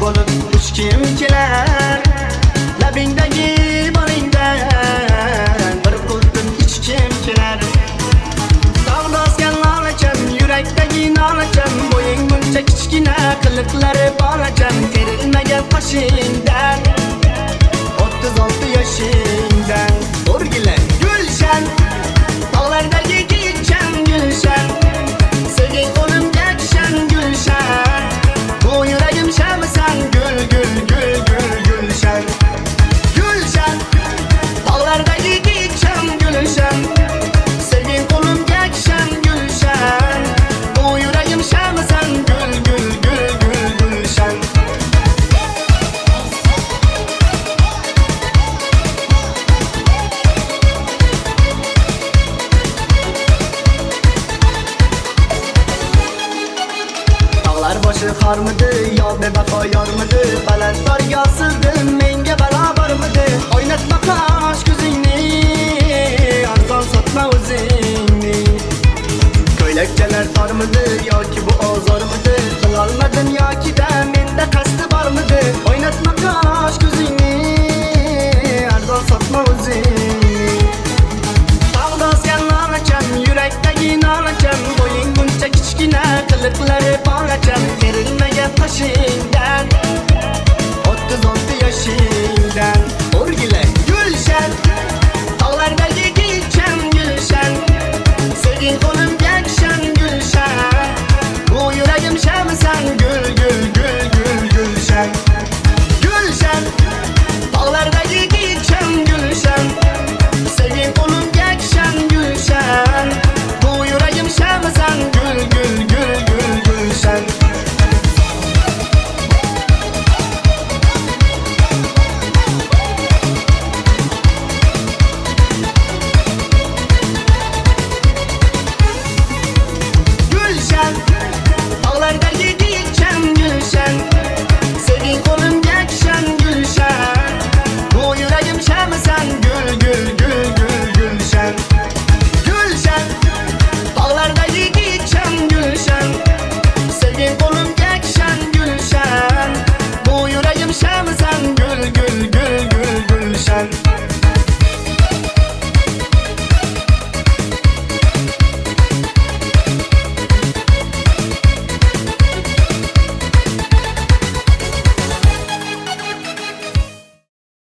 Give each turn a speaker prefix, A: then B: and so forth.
A: bo'lib uçkim kelar. Labingdagi bolingdan bir qultum ichkim kelar. Savdosgan lolacham, yurakdagi nolacham, bo'ying buncha kichkina, qiliqlari bolacham, terilmagan qoshingdan 36 yoshingdan o'rgilay gulshan, tog'lardagi gulshan gulshan, sevging qo'limga tushan gulshan, bu yuragim shamisan gul gul gul gul gulshan, gulshan, tog'lardagi gulshan gulshan, sevging qo'limga tushan gulshan, bu yuragim shamisan gul gul gul gul gulshan. Tog'lar boshi xormidi, yo bevafo yormidi, balandlarga osildim, menga barobarmidi? O'ynatma qosh ko'zingni, arzon sotma o'zingni. Ko'ylakchalar tormidi yoki bu ozormidi? Qilolmadim yoki-da menda qasdi bormidi? O'ynatma qosh ko'zingni, arzon sotma o'zingni. Savdosgan lolacham, yurakdagi nolacham, bo'ying buncha kichkina, qiliqlari bolacham, terilmagan qoshingdan 36 yoshingdan